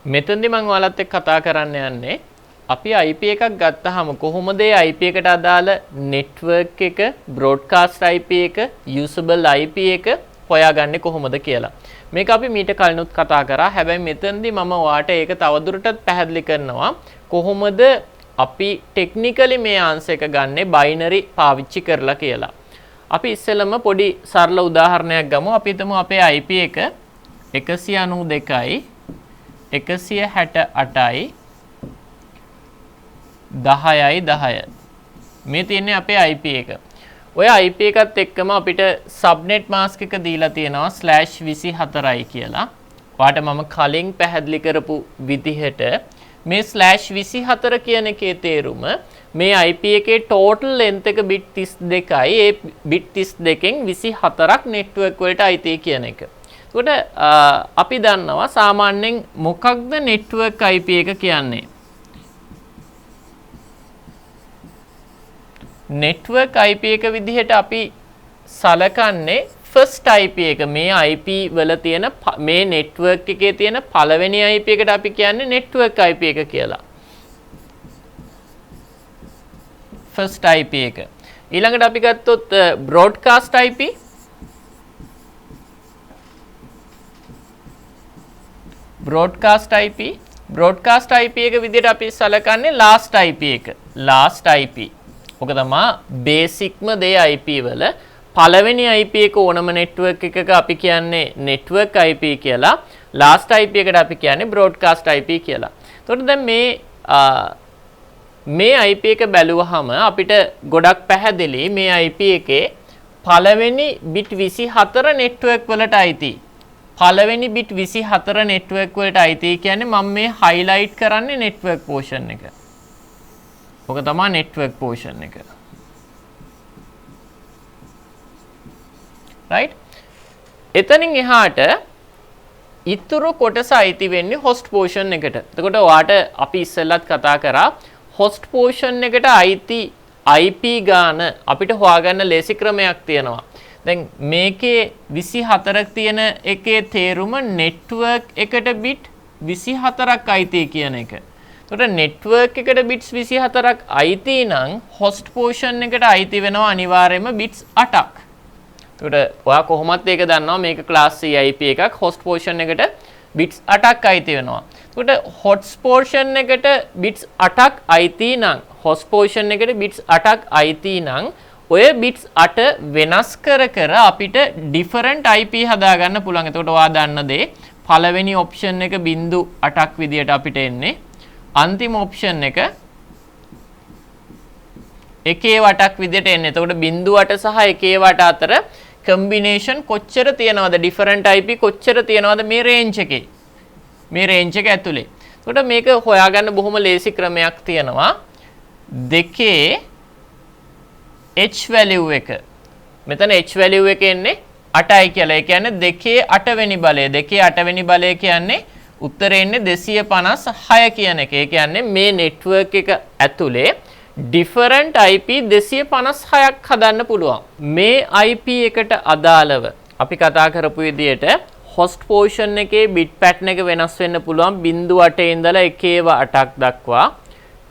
මෙතනදී මම ඔයාලත් එක්ක කතා කරන්න යන්නේ අපි IP එකක් ගත්තාම කොහොමද ඒ IP එකට අදාළ network එක, broadcast IP එක, usable IP එක හොයාගන්නේ කොහොමද කියලා. මේක අපි මීට කලිනුත් කතා කරා. හැබැයි මෙතනදී මම ඔයාට ඒක තවදුරටත් පැහැදිලි කරනවා කොහොමද අපි technically මේ answer එක ගන්නෙ binary පාවිච්චි කරලා කියලා. අපි ඉස්සෙල්ලම පොඩි සරල උදාහරණයක් ගමු. අපි හිතමු අපේ IP එක 192යි 168යි 10යි 10. මේ තියෙන්නේ අපේ IP එක. ඔය IP එකත් එක්කම අපිට subnet mask එක දීලා තියෙනවා /24යි කියලා. ඔයාට මම කලින් පැහැදිලි කරපු විදිහට මේ /24 කියන එකේ තේරුම මේ IP එකේ total length එක bit 32යි. ඒ bit 32කින් 24ක් network වලට අයිති කියන එක. එතකොට අපි දන්නවා සාමාන්‍යයෙන් මොකක්ද network IP එක කියන්නේ? network IP එක විදිහට අපි සලකන්නේ first IP එක. මේ IP වල තියෙන මේ network එකේ තියෙන පළවෙනි IP එකට අපි කියන්නේ network IP එක කියලා. first IP එක. ඊළඟට අපි ගත්තොත් broadcast IP. broadcast IP එක විදිහට අපි සලකන්නේ last IP එක. last IP. ඔක තමයි බේසික්ම දේ IP වල පළවෙනි IP එක ඕනම network එකක අපි කියන්නේ network IP කියලා. last IP එකට අපි කියන්නේ broadcast IP කියලා. එතකොට දැන් මේ IP එක බැලුවහම අපිට ගොඩක් පැහැදිලි මේ IP එකේ පළවෙනි bit 24 network වලට අයිති. පළවෙනි bit 24 network වලට අයිති කියන්නේ මම මේ highlight කරන්නේ network portion එක. ඔක තමයි network portion එක. right? එතනින් එහාට ඉතුරු කොටස අයිති වෙන්නේ host portion එකට. එතකොට ඔයාට අපි ඉස්සෙල්ලත් කතා කරා host portion එකට අයිති IP ගාන අපිට හොයාගන්න ලේසි ක්‍රමයක් තියෙනවා. දැන් මේකේ 24ක් තියෙන එකේ තේරුම network එකට bit 24ක් අයිති කියන එක. එතකොට network එකට bits 24ක් අයිති නම් host portion එකට අයිති වෙනවා අනිවාර්යයෙන්ම bits 8ක්. එතකොට ඔයා කොහොමත් ඒක දන්නවා මේක class C IP එකක් host portion එකට bits 8ක් අයිති වෙනවා. එතකොට host portion එකට bits 8ක් අයිති නම් host portion එකට bits 8ක් අයිති නම් ඔය bits 8 වෙනස් කර අපිට different IP හදාගන්න පුළුවන්. එතකොට ඔයා දන්න දේ පළවෙනි option එක 0.8ක් විදියට අපිට එන්නේ. අන්තිම option එක 1 වටක් විදියට එන්නේ. එතකොට 0.8 සහ 1 වට අතර combination කොච්චර තියනවද? different IP කොච්චර තියනවද මේ range එකේ? මේ range එක ඇතුලේ. එතකොට මේක හොයාගන්න බොහොම ලේසි ක්‍රමයක් තියෙනවා. දෙකේ H value එක. මෙතන H value එක එන්නේ 8යි කියලා. ඒ කියන්නේ දෙකේ 8 වෙනි බලය. දෙකේ 8 වෙනි බලය කියන්නේ උත්තරේ එන්නේ 256 කියන එක. ඒ කියන්නේ මේ network එක ඇතුලේ different IP 256ක් හදන්න පුළුවන්. මේ IP එකට අදාළව අපි කතා කරපු විදිහට host portion එකේ bit pattern එක වෙනස් වෙන්න පුළුවන් 0.8 ඉඳලා 1/8ක් දක්වා.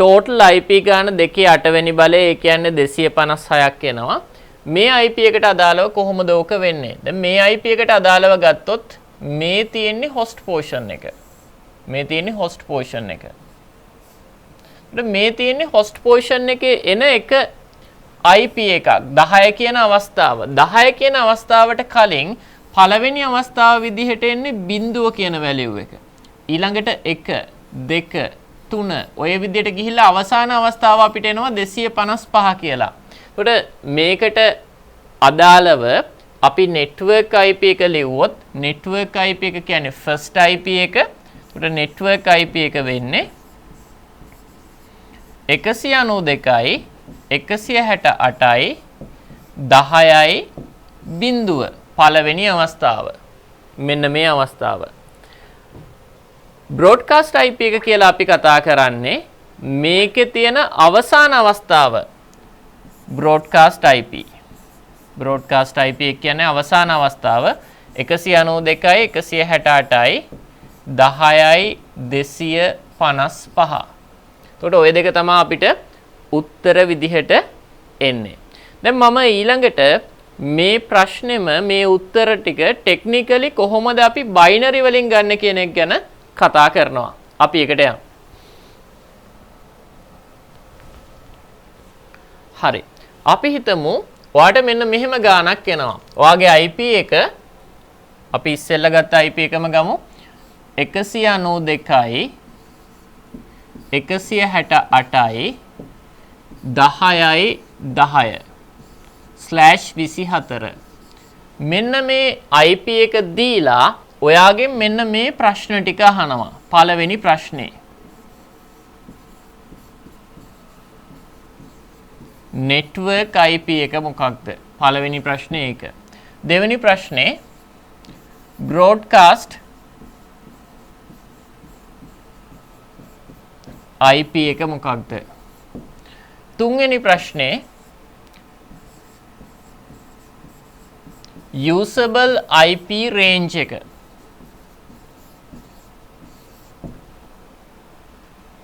total IP ගාන 2/8 වෙනි බලය ඒ කියන්නේ 256ක් එනවා. මේ IP එකට අදාළව කොහොමද ඕක වෙන්නේ? දැන් මේ IP එකට අදාළව ගත්තොත් මේ තියෙන්නේ host portion එක. මේ තියෙන්නේ host portion එක. මේ තියෙන්නේ host portion එකේ එන එක IP එකක් 10 කියන අවස්ථාව. 10 කියන අවස්ථාවට කලින් පළවෙනි අවස්ථාව විදිහට එන්නේ 0 කියන value එක. ඊළඟට 1 2 3 ඔය විදිහට ගිහිල්ලා අවසාන අවස්ථාව අපිට එනවා 255 කියලා. එතකොට මේකට අදාළව අපි network IP එක ලිව්වොත් network IP එක කියන්නේ first IP එක. එතකොට network IP එක වෙන්නේ 192යි 168යි 10යි 0 පළවෙනි අවස්ථාව. මෙන්න මේ අවස්ථාව. broadcast IP එක කියලා අපි කතා කරන්නේ මේකේ තියෙන අවසාන අවස්ථාව. broadcast IP. broadcast IP කියන්නේ අවසාන අවස්ථාව 192යි 168යි 10යි 255. එතකොට ওই දෙක තමයි අපිට උත්තර විදිහට එන්නේ. දැන් මම ඊළඟට මේ ප්‍රශ්නෙම මේ උත්තර ටික ටෙක්නිකලි කොහොමද අපි බයිනරි වලින් ගන්න කියන එක ගැන කතා කරනවා. අපි එකට යමු. හරි. අපි හිතමු ඔයාට මෙන්න මෙහෙම ගාණක් එනවා. ඔයාගේ IP එක අපි ඉස්සෙල්ලා ගත්ත IP එකම ගමු. 192යි 168යි 10යි 10/24 මෙන්න මේ IP එක දීලා ඔයාගෙන් මෙන්න මේ ප්‍රශ්න ටික අහනවා. පළවෙනි ප්‍රශ්නේ network IP එක මොකක්ද? පළවෙනි ප්‍රශ්නේ ඒක. දෙවෙනි ප්‍රශ්නේ broadcast IP එක මොකක්ද? තුන්වෙනි ප්‍රශ්නේ usable IP range එක.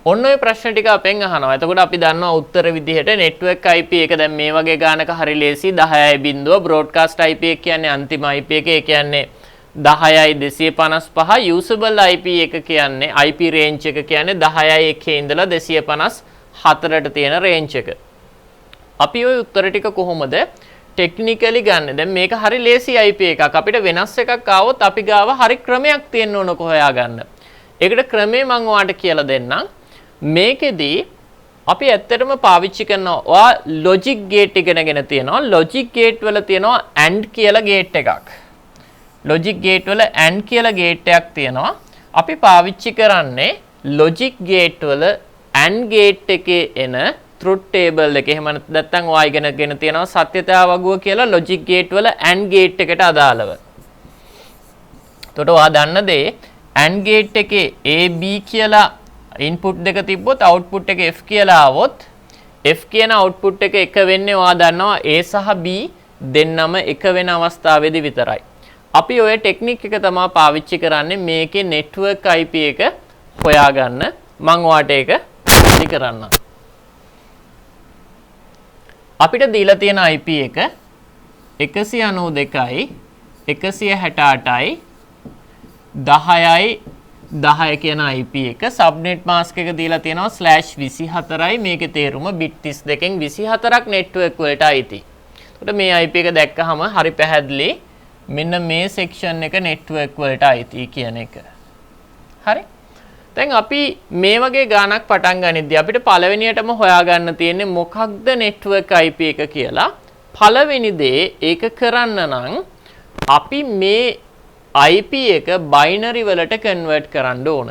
ඔන්න ඔය ප්‍රශ්න ටික අපෙන් අහනවා. එතකොට අපි දන්නවා උත්තර විදිහට network IP එක දැන් මේ වගේ ගානක හරි ලේසි 10.0 broadcast IP එක කියන්නේ අන්තිම IP එක. ඒ කියන්නේ 10.255 usable IP එක කියන්නේ IP range එක කියන්නේ 10.1 ඉඳලා 254ට තියෙන range එක. අපි ওই උත්තර ටික කොහොමද ටෙක්නිකලි ගන්න? දැන් මේක හරි ලේසි IP එකක්. අපිට වෙනස් එකක් ආවොත් අපි ගාව හරි ක්‍රමයක් තියෙන්න ඕන කොහොයා ගන්න. ඒකට ක්‍රමේ මම ඔයාලට කියලා දෙන්නම්. මේකෙදී අපි ඇත්තටම පාවිච්චි කරනවා ඔයා logic gate ඉගෙනගෙන තියෙනවා. logic gate වල තියෙනවා and කියලා gate එකක්. logic gate වල and කියලා gate එකක් තියෙනවා. අපි පාවිච්චි කරන්නේ logic gate වල and gate එකේ එන truth table එක. එහෙම නැත්නම් ඔයා ඉගෙනගෙන තියෙනවා සත්‍යතාව වගුව කියලා logic gate වල and gate එකට අදාළව. එතකොට ඔයා දන්න දේ and gate එකේ A B කියලා input දෙක තිබ්බොත් output එක F කියලා આવොත් F කියන output එක එක වෙන්නේ ඔයා දන්නවා A සහ B දෙන්නම එක වෙන අවස්ථාවේදී විතරයි. අපි ඔය ටෙක්නික් එක තමයි පාවිච්චි කරන්නේ මේකේ network IP එක හොයාගන්න. මම ඔයාට ඒක පැහැදිලි කරන්නම්. අපිට දීලා තියෙන IP එක 192යි 168යි 10යි 10 කියන IP එක subnet mask එක දීලා තියෙනවා /24යි. මේකේ තේරුම bit 32කින් 24ක් network වලට අයිති. එතකොට මේ IP එක දැක්කහම හරි පැහැදිලි මෙන්න මේ section එක network වලට අයිති කියන එක. හරි. දැන් අපි මේ වගේ ගානක් පටන් ගනිද්දී අපිට පළවෙනියටම හොයාගන්න තියෙන්නේ මොකක්ද network IP එක කියලා. පළවෙනි දේ ඒක කරන්න නම් අපි මේ IP එක binary වලට convert කරන්න ඕන.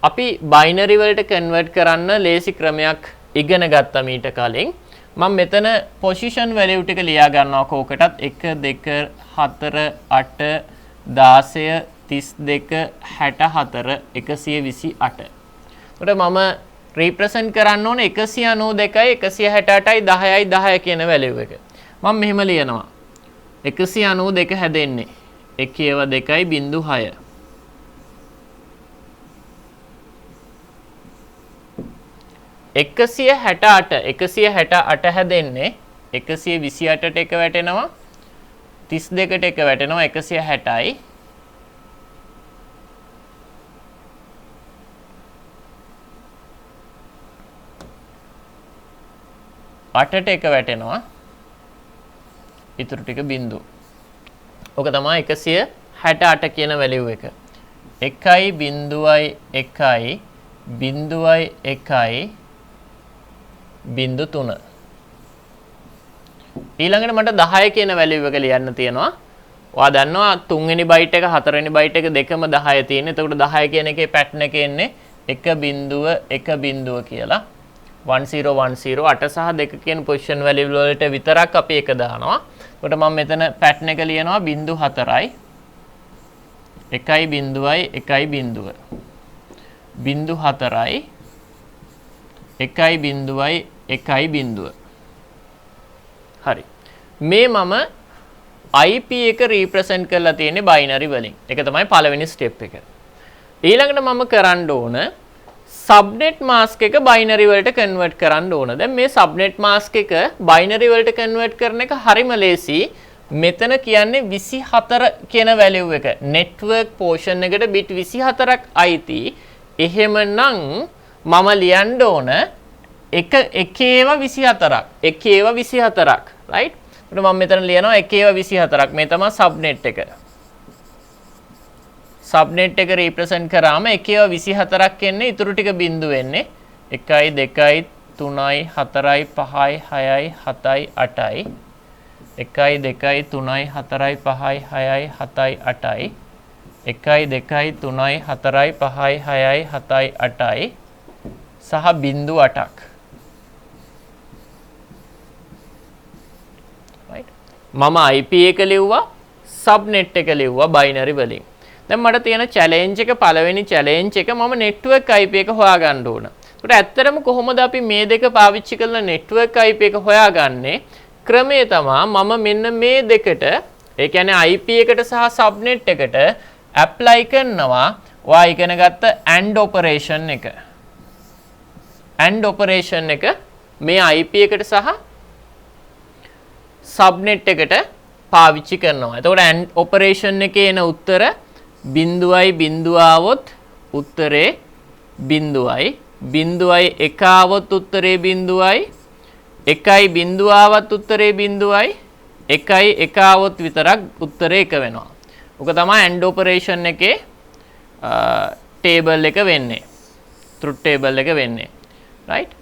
අපි binary වලට convert කරන්න ලේසි ක්‍රමයක් ඉගෙන ගත්තා මීට කලින්. මම මෙතන position value ටික ලියා ගන්නවා කෝකටත් 1 2 4 8 16 32 64 128. එතකොට මම represent කරන්න ඕනේ 192යි 168යි 10යි 10 කියන value එක. මම මෙහෙම ලියනවා. 192 හැදෙන්නේ 1/2.6. 168 හැදෙන්නේ 128ට එක වැටෙනවා 32ට එක වැටෙනවා 160යි 8ට එක වැටෙනවා ඉතුරු ටික බිංදුව. ඔක තමයි 168 කියන value එක. 1.1.1.3 ඊළඟට මට 10 කියන value එක ලියන්න තියෙනවා. ඔයා දන්නවා 3 වෙනි byte එක 4 වෙනි byte එක දෙකම 10 තියෙන. එතකොට 10 කියන එකේ pattern එක එන්නේ 1.1 කියලා. 1010 8 සහ 2 කියන position value වලට විතරක් අපි එක දානවා. එතකොට මම මෙතන pattern එක ලියනවා 0.4යි 1.1.1 0.4යි 1.1.1. හරි. මේ මම IP එක represent කරලා තියෙන්නේ binary වලින්. ඒක තමයි පළවෙනි step එක. ඊළඟට මම කරන්න ඕන සබ්නෙට් මාස්ක් එක බයිනරි වලට කන්වර්ට් කරන්න ඕන. දැන් මේ සබ්නෙට් මාස්ක් එක බයිනරි වලට කන්වර්ට් කරන එක හරිම ලේසි. මෙතන කියන්නේ 24 කියන වැලියු එක. නෙට්වර්ක් පෝෂන් එකට බිට් 24ක් අයිති. එහෙමනම් මම ලියන්න ඕන එකේව 24ක්. එකේව 24ක්. රයිට්? එතකොට මම මෙතන ලියනවා එකේව 24ක්. මේ තමයි සබ්නෙට් එක. සබ්නෙට් එක රීප්‍රසන්ට් කරාම එකේව 24ක් එන්නේ. ඊටු ටික බිංදු වෙන්නේ 1 2 3 4 5 6 7 8යි 1 2 3 4 5 6 7 8යි 1 2 3 4 5 6 7 8යි සහ බිංදු 8ක්. right මම IP එක ලිව්වා සබ්නෙට් එක ලිව්වා බයිනරි වලින්. දැන් මට තියෙන චැලෙන්ජ් එක පළවෙනි චැලෙන්ජ් එක මම නෙට්වර්ක් IP එක හොයාගන්න ඕන. ඒකට ඇත්තටම කොහොමද අපි මේ දෙක පාවිච්චි කරලා නෙට්වර්ක් IP එක හොයාගන්නේ? ක්‍රමය තමයි මම මෙන්න මේ දෙකට ඒ කියන්නේ IP එකට සහ සබ්නෙට් එකට ඇප්ලයි කරනවා ඔයා ඉගෙන ගත්ත AND ඔපරේෂන් එක. AND ඔපරේෂන් එක මේ IP එකට සහ සබ්නෙට් එකට පාවිච්චි කරනවා. එතකොට AND ඔපරේෂන් එකේ එන උත්තර බිංදුවයි බිංදුව આવොත් උත්තරේ බිංදුවයි බිංදුවයි එක આવොත් උත්තරේ බිංදුවයි එකයි බිංදුව આવත් උත්තරේ බිංදුවයි එකයි එක આવොත් විතරක් උත්තරේ එක වෙනවා. ඔක තමයි AND ඔපරේෂන් එකේ ටේබල් එක වෙන්නේ. ට්‍රුත් ටේබල් එක වෙන්නේ. right?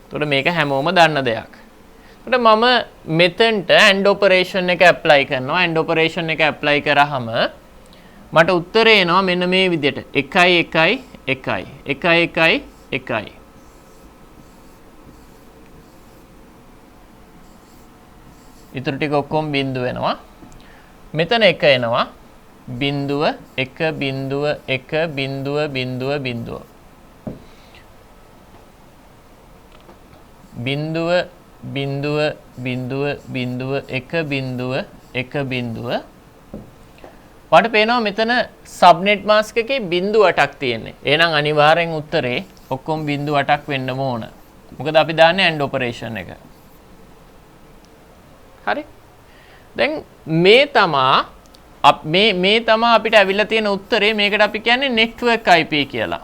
එතකොට මේක හැමෝම දන්න දෙයක්. එතකොට මම මෙතෙන්ට AND ඔපරේෂන් එක ඇප්ලයි කරනවා. AND ඔපරේෂන් එක ඇප්ලයි කරාම මට උත්තරේ එනවා මෙන්න මේ විදිහට 1 1 1 1 1 1 ඉතුරු ටික ඔක්කොම බිංදු වෙනවා. මෙතන එක එනවා බිංදුව 1 බිංදුව 1 බිංදුව බිංදුව බිංදුව බිංදුව බිංදුව බිංදුව බිංදුව 1 බිංදුව 1 බිංදුව ඔයාලට පේනවා මෙතන සබ්නෙට් මාස්ක් එකේ බිංදු 8ක් තියෙන්නේ. එහෙනම් අනිවාර්යෙන් උත්තරේ ඔක්කොම බිංදු 8ක් වෙන්න ඕන. මොකද අපි දාන්නේ AND ඔපරේෂන් එක. හරි? දැන් මේ තමා අපිට අවිල්ලා තියෙන උත්තරේ. මේකට අපි කියන්නේ නෙට්වර්ක් IP කියලා.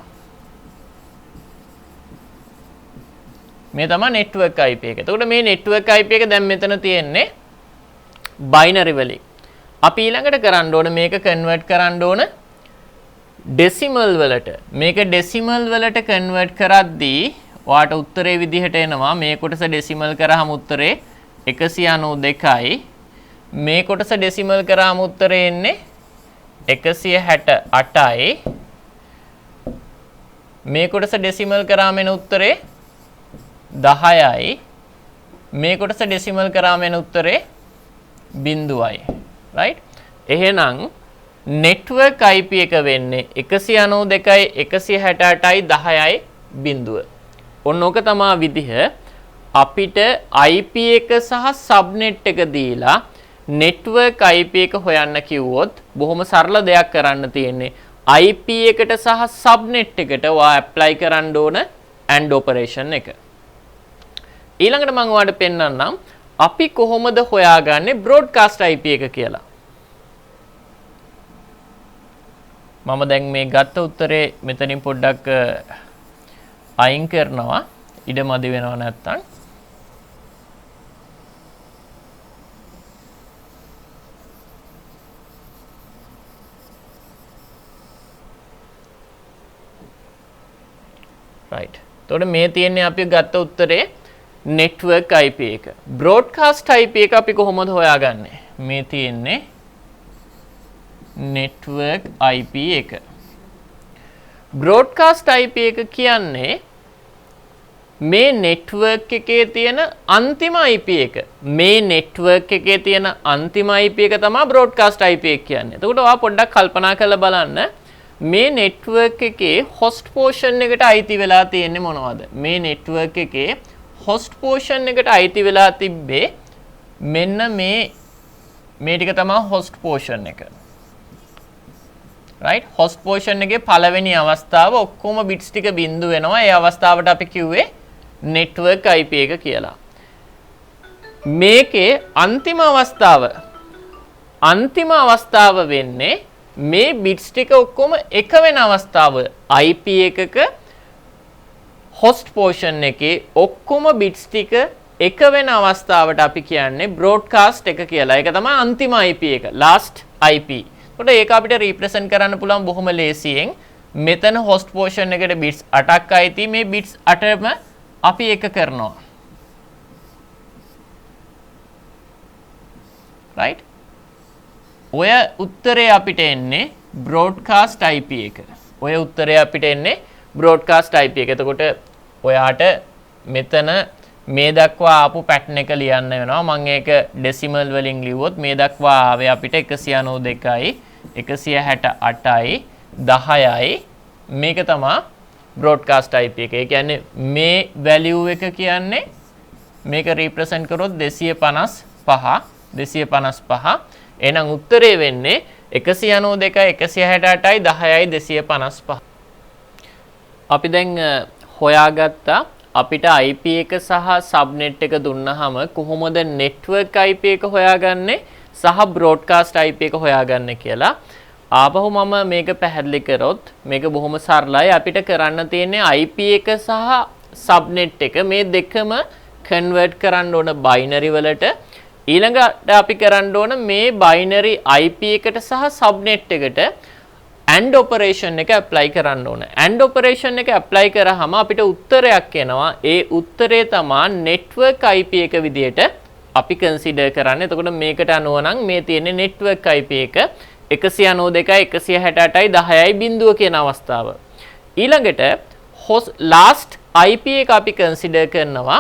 මේ තමයි නෙට්වර්ක් IP එක. එතකොට මේ නෙට්වර්ක් IP එක දැන් මෙතන තියෙන්නේ බයිනරි වලින්. අපි ඊළඟට කරන්න ඕන මේක කන්වර්ට් කරන්න ඕන ඩෙසිමල් වලට. මේක ඩෙසිමල් වලට කන්වර්ට් කරද්දී ඔයාට උත්තරේ විදිහට එනවා. මේ කොටස ඩෙසිමල් කරාම උත්තරේ 192යි. මේ කොටස ඩෙසිමල් කරාම උත්තරේ එන්නේ 168යි. මේ කොටස ඩෙසිමල් කරාම එන උත්තරේ 10යි. මේ කොටස ඩෙසිමල් කරාම එන උත්තරේ බිංදුවයි. right? එහෙනම් නෙට්වර්ක් IP එක වෙන්නේ 192යි 168යි 10යි බිංදුව. ඔන්න ඕක තමයි විදිහ අපිට IP එක සහ සබ්නෙට් එක දීලා නෙට්වර්ක් IP එක හොයන්න කිව්වොත් බොහොම සරල දෙයක් කරන්න තියෙන්නේ. IP එකට සහ සබ්නෙට් එකට ඔයා ඇප්ලයි කරන්න ඕන AND ඔපරේෂන් එක. ඊළඟට මම ඔයාලට පෙන්නන්නම් අපි කොහොමද හොයාගන්නේ බ්‍රෝඩ්කාස්ට් IP එක කියලා. මම දැන් මේ ගත්ත උත්තරේ මෙතනින් පොඩ්ඩක් අයින් කරනවා. ඉඩමදි වෙනව නැත්තම්. right. එතකොට මේ තියෙන්නේ අපි ගත්ත උත්තරේ නෙට්වර්ක් IP එක. බ්‍රෝඩ්කාස්ට් IP එක අපි කොහොමද හොයාගන්නේ? මේ තියෙන්නේ නෙට්වර්ක් IP එක. බ්‍රෝඩ්කාස්ට් IP එක කියන්නේ මේ නෙට්වර්ක් එකේ තියෙන අන්තිම IP එක. මේ නෙට්වර්ක් එකේ තියෙන අන්තිම IP එක තමයි බ්‍රෝඩ්කාස්ට් IP එක කියන්නේ. එතකොට ඔයා පොඩ්ඩක් කල්පනා කරලා බලන්න මේ නෙට්වර්ක් එකේ හොස්ට් පෝෂන් එකට අයිති වෙලා තියෙන්නේ මොනවද? මේ නෙට්වර්ක් එකේ හොස්ට් පෝෂන් එකට අයිති වෙලා තිබ්බේ මෙන්න මේ ටික තමයි හොස්ට් පෝෂන් එක. right host portion එකේ පළවෙනි අවස්ථාව ඔක්කොම bits ටික බිඳු වෙනවා. ඒ අවස්ථාවට අපි කිව්වේ network IP එක කියලා. මේකේ අන්තිම අවස්ථාව වෙන්නේ මේ bits ටික ඔක්කොම එක වෙන අවස්ථාව. IP එකක host portion එකේ ඔක්කොම bits ටික එක වෙන අවස්ථාවට අපි කියන්නේ broadcast එක කියලා. ඒක තමයි අන්තිම IP එක. last IP. එතකොට ඒක අපිට represent කරන්න පුළුවන් බොහොම ලේසියෙන්. මෙතන host portion එකට bits 8ක් අයිති. මේ bits 8ම අපි එක කරනවා. right? ඔය උත්තරේ අපිට එන්නේ broadcast IP එක. ඔය උත්තරේ අපිට එන්නේ broadcast IP එක. එතකොට ඔයාට මෙතන මේ දක්වා ආපු පැටර්න් එක ලියන්න වෙනවා. මම ඒක ඩෙසිමල් වලින් ලිව්වොත් මේ දක්වා ආවේ අපිට 192යි 168යි 10යි. මේක තමයි broadcast IP එක. ඒ කියන්නේ මේ value එක කියන්නේ මේක represent කරොත් 255. එහෙනම් උත්තරේ වෙන්නේ 192යි 168යි 10යි 255. අපි දැන් හොයාගත්තා අපිට IP එක සහ subnet එක දුන්නාම කොහොමද network IP එක හොයාගන්නේ සහ broadcast IP එක හොයාගන්නේ කියලා. ආපහු මම මේක පැහැදිලි කරොත් මේක බොහොම සරලයි. අපිට කරන්න තියෙන්නේ IP එක සහ subnet එක මේ දෙකම convert කරන්න ඕන binary වලට. ඊළඟට අපි කරන්න ඕන මේ binary IP එකට සහ subnet එකට AND operation එක apply කරන්න ඕන. AND operation එක apply කරාම අපිට උත්තරයක් එනවා. ඒ උත්තරේ තමයි network IP එක විදියට අපි consider කරන්නේ. එතකොට මේකට අනුව නම් මේ තියෙන්නේ network IP එක 192යි 168යි 10යි බිඳුව කියන අවස්ථාව. ඊළඟට last IP එක අපි consider කරනවා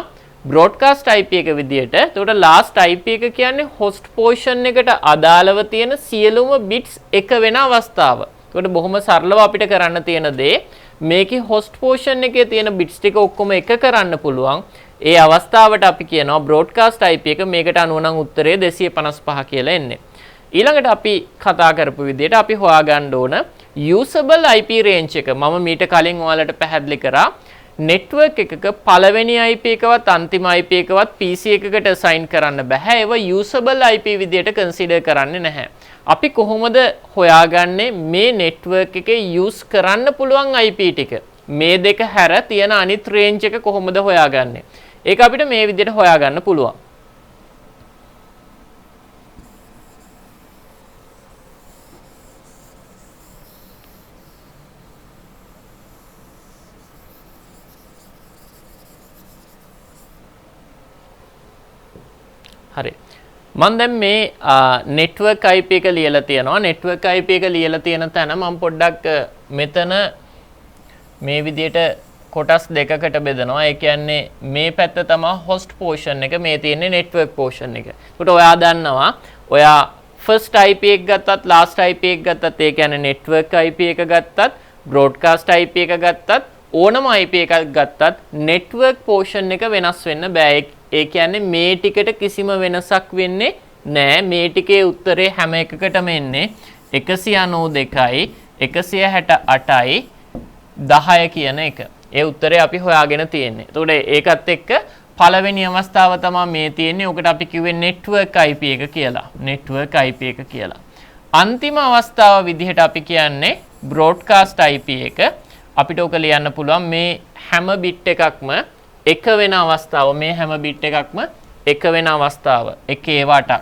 broadcast IP එක විදියට. එතකොට last IP එක කියන්නේ host portion එකට අදාළව තියෙන සියලුම bits එක වෙන අවස්ථාව. ඒකට බොහොම සරලව අපිට කරන්න තියෙන දේ මේකේ host portion එකේ තියෙන bits ටික ඔක්කොම එක කරන්න පුළුවන්. ඒ අවස්ථාවට අපි කියනවා broadcast IP එක. මේකට අනුව නම් උත්තරේ 255 කියලා එන්නේ. ඊළඟට අපි කතා කරපු විදිහට අපි හොයාගන්න ඕන usable IP range එක. මම මීට කලින් ඔයාලට පැහැදිලි කරා network එකක පළවෙනි IP එකවත් අන්තිම IP එකවත් PC එකකට assign කරන්න බෑ. ඒව usable IP විදියට consider කරන්නේ නැහැ. අපි කොහොමද හොයාගන්නේ මේ network එකේ use කරන්න පුළුවන් IP ටික? මේ දෙක හැර තියෙන අනිත් range එක කොහොමද හොයාගන්නේ? ඒක අපිට මේ විදියට හොයාගන්න පුළුවන්. හරි. මම දැන් මේ network IP එක ලියලා තියෙනවා. network IP එක ලියලා තියෙන තැන මම පොඩ්ඩක් මෙතන මේ විදිහට කොටස් දෙකකට බෙදනවා. ඒ කියන්නේ මේ පැත්ත තමයි host portion එක, මේ තියෙන්නේ network portion එක. ඒකට ඔයා දන්නවා ඔයා first IP එක ගත්තත් last IP එක ගත්තත් ඒ කියන්නේ network IP එක ගත්තත් broadcast IP එක ගත්තත් ඕනම IP එකක් ගත්තත් network portion එක වෙනස් වෙන්න බෑ. ඒ කියන්නේ මේ ටිකට කිසිම වෙනසක් වෙන්නේ නෑ. මේ ටිකේ උත්තරේ හැම එකකටම එන්නේ 192යි 168යි 10 කියන එක. ඒ උත්තරේ අපි හොයාගෙන තියෙන්නේ. එතකොට ඒකත් එක්ක පළවෙනි අවස්ථාව තමයි මේ තියෙන්නේ. ඔකට අපි කිව්වේ network IP එක කියලා. network IP එක කියලා. අන්තිම අවස්ථාව විදිහට අපි කියන්නේ broadcast IP එක. අපිට ඔක ලියන්න පුළුවන් මේ හැම bit එකක්ම එක වෙන අවස්ථාව. මේ හැම bit එකක්ම එක වෙන අවස්ථාව. එකේ වටක්.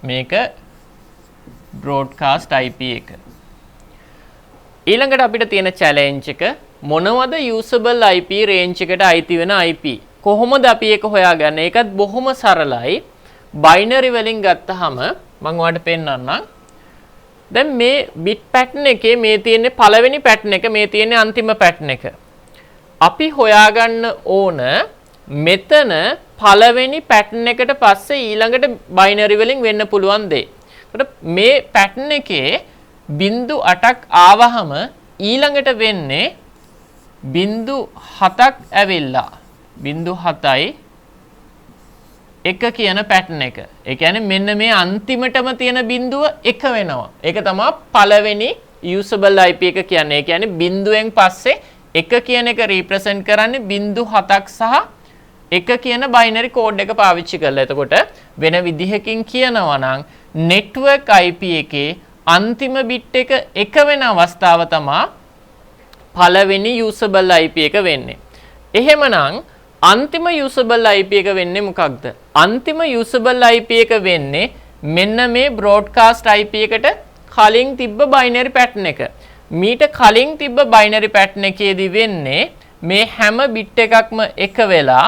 මේක broadcast IP එක. ඊළඟට අපිට තියෙන challenge එක මොනවද usable IP range එකට අයිති වෙන IP? කොහොමද අපි ඒක හොයාගන්නේ? ඒකත් බොහොම සරලයි. binary වලින් ගත්තාම මම ඔයාලට පෙන්නන්නම්. දැන් මේ bit pattern එකේ මේ තියෙන්නේ පළවෙනි pattern එක, මේ තියෙන්නේ අන්තිම pattern එක. අපි හොයාගන්න ඕන මෙතන පළවෙනි pattern එකට පස්සේ ඊළඟට binary වලින් වෙන්න පුළුවන් දේ. එතකොට මේ pattern එකේ 0.8ක් ආවහම ඊළඟට වෙන්නේ 0.7ක් ඇවිල්ලා 0.7යි 1 කියන පැටර්න් එක. ඒ කියන්නේ මෙන්න මේ අන්තිමටම තියෙන බිඳුව 1 වෙනවා. ඒක තමයි පළවෙනි usable IP එක කියන්නේ. ඒ කියන්නේ බිඳුවෙන් පස්සේ 1 කියන එක represent කරන්නේ බිඳු 7ක් සහ 1 කියන binary code එක පාවිච්චි කරලා. එතකොට වෙන විදිහකින් කියනවා නම් network IP එකේ අන්තිම bit එක 1 වෙන අවස්ථාව තමයි පළවෙනි usable IP එක වෙන්නේ. එහෙමනම් අන්තිම usable IP එක වෙන්නේ මොකක්ද? අන්තිම usable IP එක වෙන්නේ මෙන්න මේ broadcast IP එකට කලින් තිබ්බ binary pattern එක. මීට කලින් තිබ්බ binary pattern එකේදී වෙන්නේ මේ හැම bit එකක්ම එක වෙලා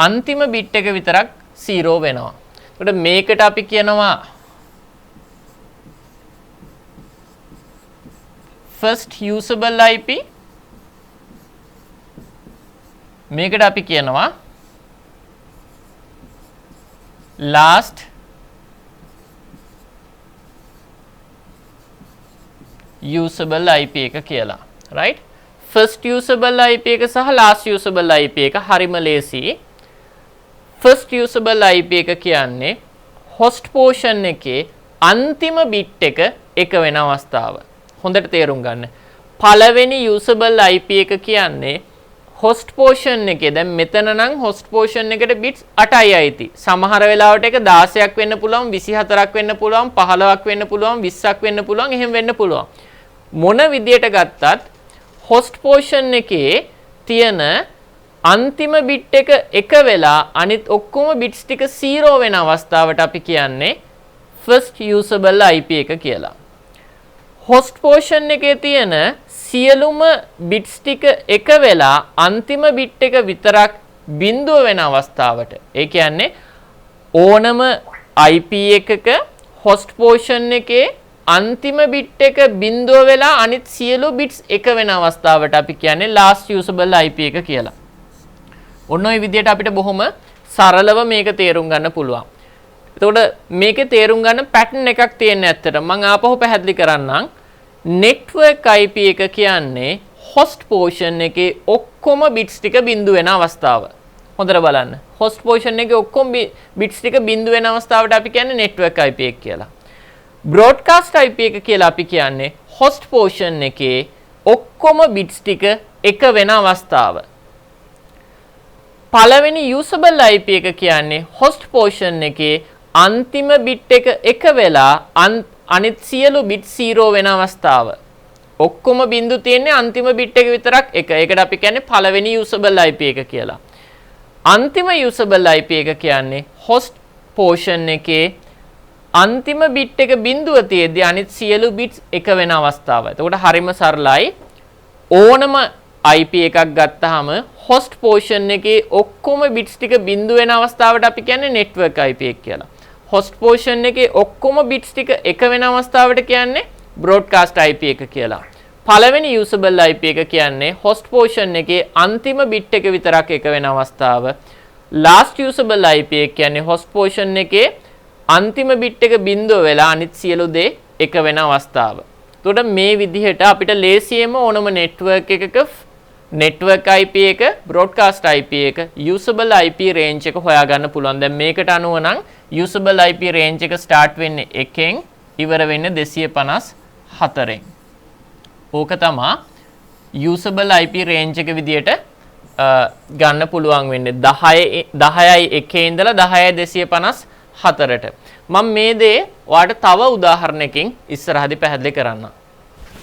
අන්තිම bit එක විතරක් 0 වෙනවා. එතකොට මේකට අපි කියනවා first usable IP. මේකට අපි කියනවා last usable IP එක කියලා. right? first usable IP එක සහ last usable IP එක හරිම ලේසි. first usable IP එක කියන්නේ host portion එකේ අන්තිම bit එක එක වෙන අවස්ථාව. හොඳට තේරුම් ගන්න. පළවෙනි usable IP එක කියන්නේ host portion එකේ දැන් මෙතන නම් host portion එකට bits 8යි අයිති. සමහර වෙලාවට ඒක 16ක් වෙන්න පුළුවන්, 24ක් වෙන්න පුළුවන්, 15ක් වෙන්න පුළුවන්, 20ක් වෙන්න පුළුවන්, එහෙම වෙන්න පුළුවන්. මොන විදියට ගත්තත් host portion එකේ තියෙන අන්තිම bit එක එක වෙලා අනිත් ඔක්කොම bits ටික 0 වෙන අවස්ථාවට අපි කියන්නේ first usable IP එක කියලා. host portion එකේ තියෙන සියලුම bits ටික එක වෙලා අන්තිම bit එක විතරක් බිඳුව වෙන අවස්ථාවට. ඒ කියන්නේ ඕනම IP එකක host portion එකේ අන්තිම bit එක බිඳුව වෙලා අනිත් සියලු bits එක වෙන අවස්ථාවට අපි කියන්නේ last usable IP එක කියලා. ඔන්න ඔය විදිහට අපිට බොහොම සරලව මේක තේරුම් ගන්න පුළුවන්. එතකොට මේකේ තේරුම් ගන්න pattern එකක් තියෙන ඇත්තට මම ආපහු පැහැදිලි කරන්නම්. network IP එක කියන්නේ host portion එකේ ඔක්කොම bits ටික බිඳු වෙන අවස්ථාව. හොඳට බලන්න. host portion එකේ ඔක්කොම bits ටික බිඳු වෙන අවස්ථාවට අපි කියන්නේ network IP එක කියලා. broadcast IP එක කියලා අපි කියන්නේ host portion එකේ ඔක්කොම bits ටික එක වෙන අවස්ථාව. පළවෙනි usable IP එක කියන්නේ host portion එකේ අන්තිම bit එක එක වෙලා අනිත් සියලු bit 0 වෙන අවස්ථාව. ඔක්කොම බිඳු තියෙන්නේ අන්තිම bit එක විතරක් එක. ඒකට අපි කියන්නේ පළවෙනි usable IP එක කියලා. අන්තිම usable IP එක කියන්නේ host portion එකේ අන්තිම bit එක බිඳුව තියෙද්දි අනිත් සියලු bits එක වෙන අවස්ථාව. එතකොට හරිම සරලයි. ඕනම IP එකක් ගත්තාම host portion එකේ ඔක්කොම bits ටික බිඳු වෙන අවස්ථාවට අපි කියන්නේ network IP එක කියලා. host portion එකේ ඔක්කොම bits ටික එක වෙන අවස්ථාවට කියන්නේ broadcast IP එක කියලා. පළවෙනි usable IP එක කියන්නේ host portion එකේ අන්තිම bit එක විතරක් එක වෙන අවස්ථාව. last usable IP එක කියන්නේ host portion එකේ අන්තිම bit එක බිඳුව වෙලා අනිත් සියලු දේ එක වෙන අවස්ථාව. එතකොට මේ විදිහට අපිට ලේසියෙන්ම ඕනම network එකක network IP එක, broadcast IP එක, usable IP range එක හොයාගන්න පුළුවන්. දැන් මේකට අනුව නම් usable IP range එක start වෙන්නේ 1ෙන් ඉවර වෙන්නේ 254ෙන්. ඕක තමයි usable IP range එක විදියට ගන්න පුළුවන් වෙන්නේ 10යි 1 ඉඳලා 10යි 254ට. මම මේ දේ ඔයාලට තව උදාහරණයකින් ඉස්සරහදී පැහැදිලි කරන්නම්.